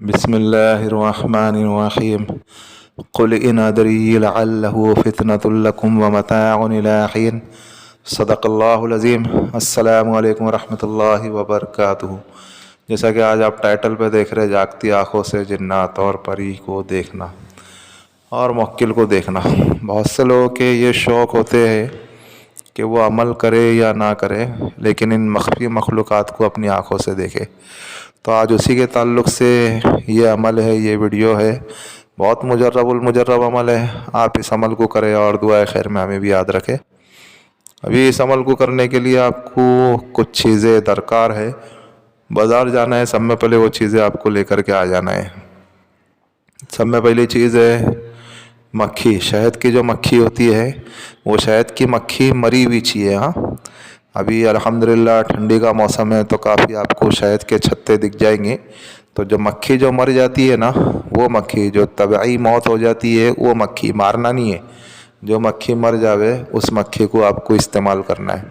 बिस्मिल्लाहिर्रहमानिर्रहीम। क़ुल इन अदरी लअल्लहु फ़ितनतुल लकुम व मताउन इलाहीन। सदक़ल्लाहुल अज़ीम। अस्सलामु अलैकुम रहमतुल्लाहि व बरकातुहू। जैसा कि आज आप टाइटल पे देख रहे, जागती आँखों से जिन्नात और परी को देखना और मुवक्किल को देखना। बहुत से लोगों के ये शौक़ होते हैं कि वो अमल करे या ना करे, लेकिन इन मख्फी मखलूक़ात को अपनी आँखों से देखे। तो आज उसी के ताल्लुक़ से ये अमल है, ये वीडियो है। बहुत मुजर्रबुल मुजर्रब अमल है। आप इस अमल को करें और दुआए खैर में हमें भी याद रखें। अभी इस अमल को करने के लिए आपको कुछ चीज़ें दरकार है। बाज़ार जाना है, सब में पहले वो चीज़ें आपको लेकर के आ जाना है। सब में पहली चीज़ है मक्खी। शहद की जो मक्खी होती है, वो शहद की मक्खी मरी हुई चाहिए। हाँ, अभी अल्हम्दुलिल्लाह ठंडी का मौसम है तो काफ़ी आपको शहद के छत्ते दिख जाएंगे। तो जो मक्खी जो मर जाती है ना, वो मक्खी जो तबई मौत हो जाती है, वो मक्खी मारना नहीं है। जो मक्खी मर जावे उस मक्खी को आपको इस्तेमाल करना है।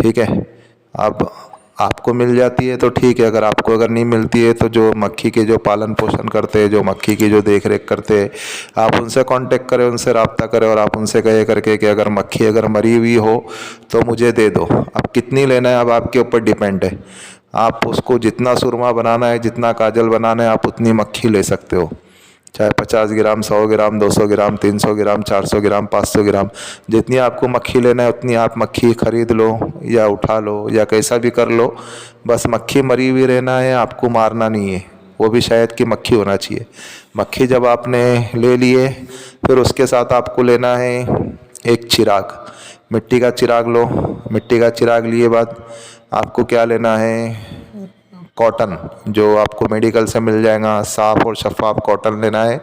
ठीक है। अब आपको मिल जाती है तो ठीक है, अगर नहीं मिलती है तो जो मक्खी के जो पालन पोषण करते हैं, जो मक्खी की जो देख रेख करते हैं, आप उनसे कांटेक्ट करें, उनसे रब्ता करें और आप उनसे कहे करके कि अगर मक्खी अगर मरी हुई हो तो मुझे दे दो। अब कितनी लेना है अब आपके ऊपर डिपेंड है। आप उसको जितना सुरमा बनाना है, जितना काजल बनाना है, आप उतनी मक्खी ले सकते हो। चाहे 50 ग्राम, 100 ग्राम, 200 ग्राम, 300 ग्राम, 400 ग्राम, 500 ग्राम, जितनी आपको मक्खी लेना है उतनी आप मक्खी ख़रीद लो या उठा लो या कैसा भी कर लो। बस मक्खी मरी हुई रहना है, आपको मारना नहीं है। वो भी शहद की मक्खी होना चाहिए। मक्खी जब आपने ले लिए, फिर उसके साथ आपको लेना है एक चिराग। मिट्टी का चिराग लो। मिट्टी का चिराग लिए बाद आपको क्या लेना है, कॉटन, जो आपको मेडिकल से मिल जाएगा, साफ़ और शफ़ाफ कॉटन लेना है।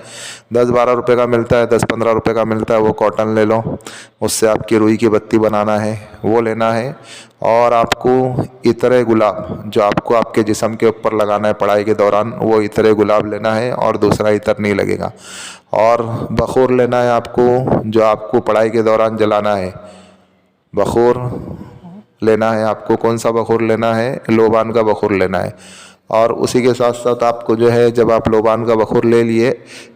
10-12 रुपये का मिलता है, 10-15 रुपये का मिलता है, वो कॉटन ले लो। उससे आपकी रुई की बत्ती बनाना है, वो लेना है। और आपको इत्र गुलाब, जो आपको आपके जिस्म के ऊपर लगाना है पढ़ाई के दौरान, वो इत्र गुलाब लेना है और दूसरा इत्र नहीं लगेगा। और बखूर लेना है आपको, जो आपको पढ़ाई के दौरान जलाना है। बखूर लेना है आपको। कौन सा बखूर लेना है? लोबान का बखूर लेना है। और उसी के साथ साथ आपको जो है, जब आप लोबान का बखूर ले लिए,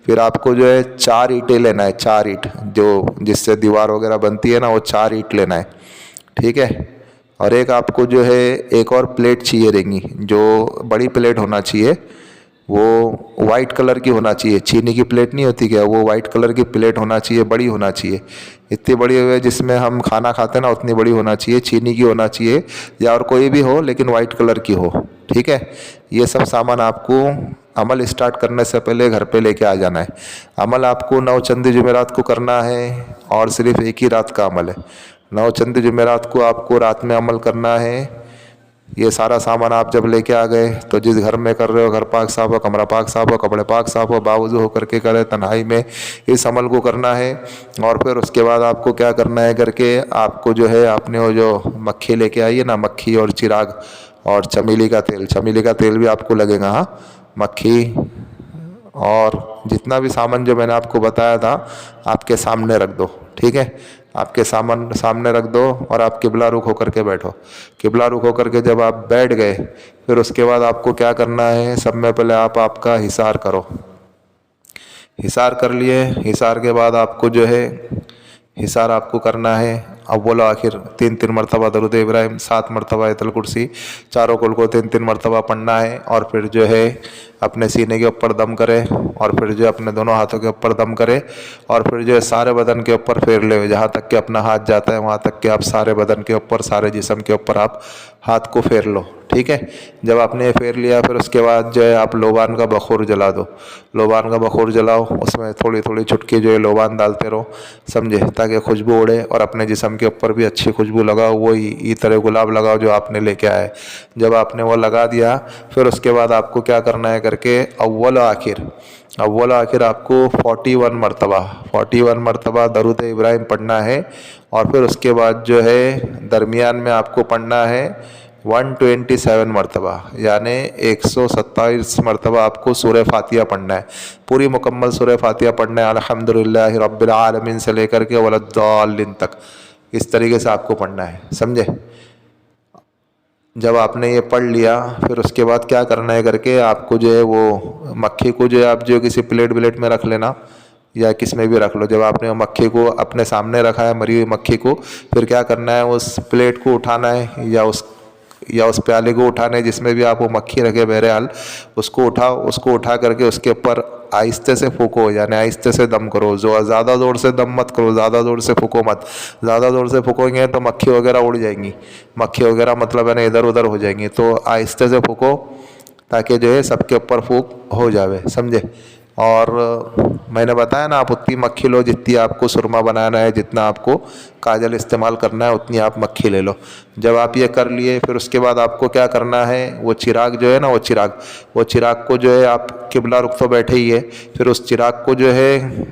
फिर आपको जो है 4 ईंटें लेना है। 4 ईंट जो जिससे दीवार वगैरह बनती है ना, वो 4 ईंट लेना है। ठीक है। और एक आपको जो है एक और प्लेट चाहिए रहेंगी, जो बड़ी प्लेट होना चाहिए। वो वाइट कलर की होना चाहिए। चीनी की प्लेट नहीं होती क्या, वो वाइट कलर की प्लेट होना चाहिए, बड़ी होना चाहिए। इतनी बड़ी हो जिसमें हम खाना खाते हैं ना, उतनी बड़ी होना चाहिए। चीनी की होना चाहिए या और कोई भी हो, लेकिन वाइट कलर की हो। ठीक है। ये सब सामान आपको अमल स्टार्ट करने से पहले घर पे लेके आ जाना है। अमल आपको 9 चंदी जुमेरात को करना है और सिर्फ एक ही रात का अमल है। 9 चंदी जुमेरात को आपको रात में अमल करना है। ये सारा सामान आप जब लेके आ गए तो जिस घर में कर रहे हो, घर पाक साफ हो, कमरा पाक साफ हो, कपड़े पाक साफ हो, बावजू होकर के करें, तन्हाई में इस अमल को करना है। और फिर उसके बाद आपको क्या करना है करके, आपको जो है आपने वो जो मक्खी लेके आई है ना, मक्खी और चिराग और चमेली का तेल, चमेली का तेल भी आपको लगेगा। हाँ, मक्खी और जितना भी सामान जो मैंने आपको बताया था, आपके सामने रख दो। ठीक है। आपके सामने रख दो और आप किबला रुख होकर के बैठो। किबला रुख होकर के जब आप बैठ गए, फिर उसके बाद आपको क्या करना है, सब में पहले आप आपका हिसार करो। हिसार कर लिए। हिसार के बाद आपको जो है हिसार आपको करना है अव्वल आखिर 3-3 मरतबा दरूद इब्राहिम, 7 मरतबा आयतुल कुर्सी, चारों कुल को 3-3 मरतबा पढ़ना है। और फिर जो है अपने सीने के ऊपर दम करें और फिर जो अपने दोनों हाथों के ऊपर दम करें और फिर जो है सारे बदन के ऊपर फेर ले, जहाँ तक कि अपना हाथ जाता है वहाँ तक कि आप सारे बदन के ऊपर, सारे जिस्म के ऊपर आप हाथ को फेर लो। ठीक है। जब आपने ये फेर लिया, फिर उसके बाद जो है आप लोबान का बखूर जला दो। लोबान का बखूर जलाओ, उसमें थोड़ी थोड़ी चुटकी जो है लोबान डालते रहो, समझे, ताकि खुशबू उड़े और अपने जिस्म के ऊपर भी अच्छी खुशबू लगाओ। वही इत्र गुलाब लगाओ जो आपने लेके आए। जब आपने वो लगा दिया, फिर उसके बाद आपको क्या करना है करके, अव्वल आखिर आपको 41 मरतबा दरूद इब्राहिम पढ़ना है। और फिर उसके बाद जो है दरमियान में आपको पढ़ना है 127 मरतबा, यानी 127 मरतबा आपको सूरह फातिहा पढ़ना है। पूरी मुकम्मल सूरह फातिहा पढ़ना है, अल्हम्दुलिल्लाहि रब्बिल आलमीन से लेकर के वलद्दालिन तक। इस तरीके से आपको पढ़ना है, समझे। जब आपने ये पढ़ लिया फिर उसके बाद क्या करना है करके आपको जो है वो मक्खी को जो है आप जो किसी प्लेट व्लेट में रख लेना या किस में भी रख लो। जब आपने मक्खी को अपने सामने रखा है, मरी हुई मक्खी को, फिर क्या करना है उस प्लेट को उठाना है या उस प्याले को उठाना है जिसमें भी आप वो मक्खी रखे बहरहाल, उसको उठाओ। उसको उठा करके उसके ऊपर आहिस्ते से फूको, यानी आहिस्ते से दम करो। जो ज़्यादा ज़ोर से दम मत करो, ज़्यादा ज़ोर से फूको मत। ज़्यादा ज़ोर से फूकोगे तो मक्खी वगैरह उड़ जाएंगी, मक्खी वगैरह मतलब है ना इधर उधर हो जाएंगी। तो आहिस्ते से फूको ताकि जो है सबके ऊपर फूक हो जावे, समझे। और मैंने बताया ना, आप उतनी मक्खी लो जितनी आपको सुरमा बनाना है, जितना आपको काजल इस्तेमाल करना है उतनी आप मक्खी ले लो। जब आप ये कर लिए फिर उसके बाद आपको क्या करना है, वो चिराग जो है ना, वो चिराग को जो है आप किबला रुख तो बैठे ही है, फिर उस चिराग को जो है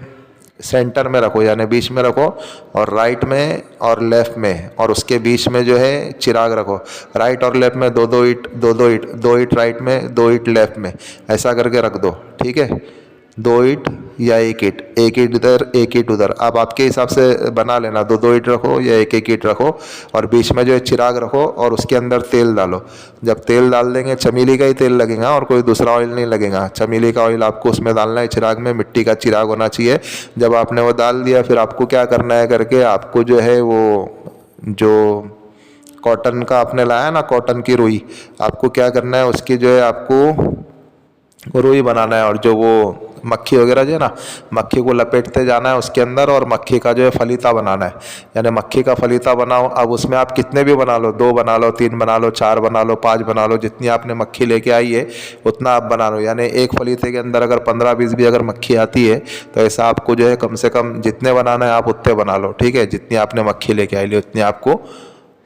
सेंटर में रखो, यानी बीच में रखो, और राइट में और लेफ़्ट में और उसके बीच में जो है चिराग रखो। राइट और लेफ़्ट में दो दो ईंट राइट में, 2 ईंट लेफ़्ट में, ऐसा करके रख दो, ठीक है। 2 ईंट या 1 ईंट, 1 ईंट इधर 1 ईंट उधर, आप आपके हिसाब से बना लेना। 2 ईंट रखो या 1 ईंट रखो, और बीच में जो है चिराग रखो और उसके अंदर तेल डालो। जब तेल डाल देंगे, चमेली का ही तेल लगेगा और कोई दूसरा ऑयल नहीं लगेगा, चमेली का ऑयल आपको उसमें डालना है चिराग में, मिट्टी का चिराग होना चाहिए। जब आपने वो डाल दिया फिर आपको क्या करना है करके, आपको जो है वो जो कॉटन का आपने लाया ना, कॉटन की रुई, आपको क्या करना है उसकी जो है आपको रुई बनाना है। और जो वो मक्खी वगैरह जो है ना, मक्खी को लपेटते जाना है उसके अंदर, और मक्खी का जो है फलीता बनाना है। यानी मक्खी का फलीता बनाओ। अब उसमें आप कितने भी बना लो, 2 बना लो, 3 बना लो, 4 बना लो, 5 बना लो, जितनी आपने मक्खी लेके आई है उतना आप बना लो। यानी एक फलीते के अंदर अगर 15-20 भी अगर मक्खी आती है तो ऐसा आपको जो है कम से कम जितने बनाना है आप उतने बना लो, ठीक है। जितनी आपने मक्खी लेके आई ली उतनी आपको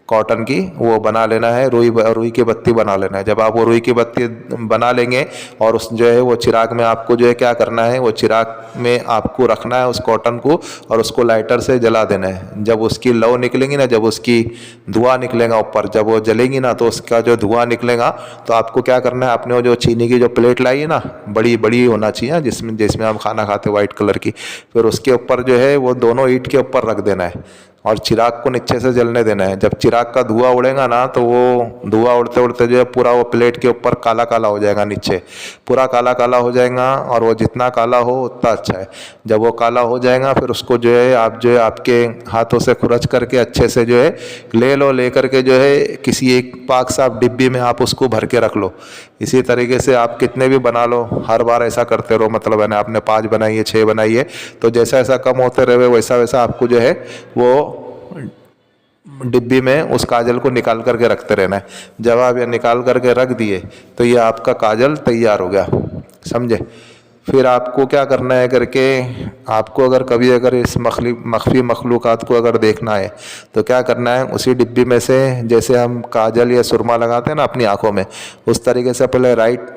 कॉटन की वो बना लेना है, रुई की बत्ती बना लेना है। जब आप वो रुई की बत्ती बना लेंगे और उस जो है वो चिराग में आपको जो है क्या करना है, वो चिराग में आपको रखना है उस कॉटन को और उसको लाइटर से जला देना है। जब उसकी लौ निकलेंगी ना, जब उसकी धुआं निकलेगा ऊपर, जब वो जलेगी ना तो उसका जो धुआं निकलेगा तो आपको क्या करना है, आपने वो जो चीनी की जो प्लेट लाई है ना, बड़ी बड़ी होना चाहिए जिसमें हम खाना खाते वाइट कलर की, फिर उसके ऊपर जो है वो दोनों ईंट के ऊपर रख देना है और चिराग को नीचे से जलने देना है। जब चिराग का धुआं उड़ेगा ना तो वो धुआं उड़ते उड़ते जो है पूरा वो प्लेट के ऊपर काला काला हो जाएगा, नीचे पूरा काला काला हो जाएगा, और वो जितना काला हो उतना अच्छा है। जब वो काला हो जाएगा फिर उसको जो है आप जो है आपके हाथों से खुरच करके अच्छे से जो है ले लो, ले करके जो है किसी एक पाक साफ डिब्बी में आप उसको भर के रख लो। इसी तरीके से आप कितने भी बना लो, हर बार ऐसा करते रहो। मतलब है ना, आपने 5 बनाई है, 6 बनाई है, तो जैसा जैसा कम होते रहे वैसा वैसा आपको जो है वो डिब्बी में उस काजल को निकाल करके रखते रहना है। जब आप ये निकाल करके रख दिए तो ये आपका काजल तैयार हो गया, समझे। फिर आपको क्या करना है करके, आपको अगर कभी अगर इस मख्फी मखलूक़ात को अगर देखना है तो क्या करना है, उसी डिब्बी में से जैसे हम काजल या सुरमा लगाते हैं ना अपनी आँखों में, उस तरीके से पहले राइट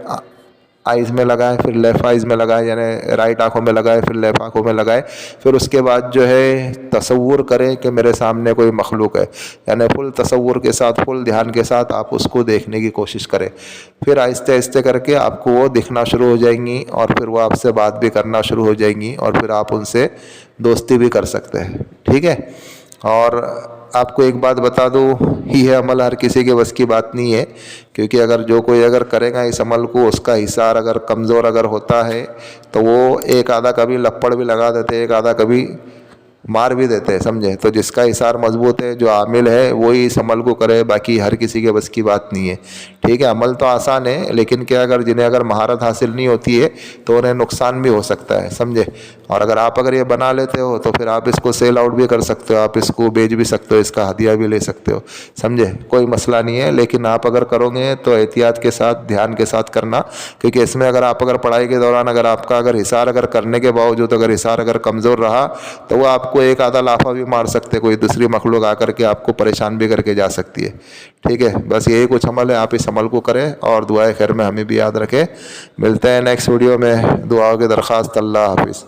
आइज़ में लगाए, फिर लेफ़्ट आइज़ में लगाए, यानी राइट आँखों में लगाए, फिर लेफ़्ट आँखों में लगाए। फिर उसके बाद जो है तसव्वुर करें कि मेरे सामने कोई मखलूक है, यानी फुल तसव्वुर के साथ, फुल ध्यान के साथ आप उसको देखने की कोशिश करें। फिर आहिस्ते आहिस्ते करके आपको वो दिखना शुरू हो जाएंगी और फिर वो आपसे बात भी करना शुरू हो जाएंगी और फिर आप उनसे दोस्ती भी कर सकते हैं, ठीक है। और आपको एक बात बता दूँ, ही है अमल हर किसी के बस की बात नहीं है, क्योंकि अगर जो कोई अगर करेगा इस अमल को, उसका हिसार अगर कमज़ोर अगर होता है तो वो एक आधा कभी लपड़ भी लगा देते, एक आधा कभी मार भी देते हैं, समझे। तो जिसका हिसार मजबूत है, जो आमिल है, वही इस अमल को करे, बाकी हर किसी के बस की बात नहीं है, ठीक है। अमल तो आसान है, लेकिन क्या अगर जिन्हें अगर महारत हासिल नहीं होती है तो उन्हें नुकसान भी हो सकता है, समझे। और अगर ये बना लेते हो तो फिर आप इसको सेल आउट भी कर सकते हो, आप इसको बेच भी सकते हो, इसका हदिया भी ले सकते हो, समझे, कोई मसला नहीं है। लेकिन आप अगर करोगे तो एहतियात के साथ, ध्यान के साथ करना, क्योंकि इसमें अगर पढ़ाई के दौरान अगर आपका अगर हिसार अगर करने के बावजूद अगर हिसार अगर कमज़ोर रहा तो वो आपको एक आधा लाफा भी मार सकते, कोई दूसरी मखलूक आकर के आपको परेशान भी करके जा सकती है, ठीक है। बस यही कुछ अमल है, आप इस अमल को करें और दुआए खैर में हमें भी याद रखें। मिलते हैं नेक्स्ट वीडियो में, दुआओं की दरख्वास्त। अल्लाह हाफिज़।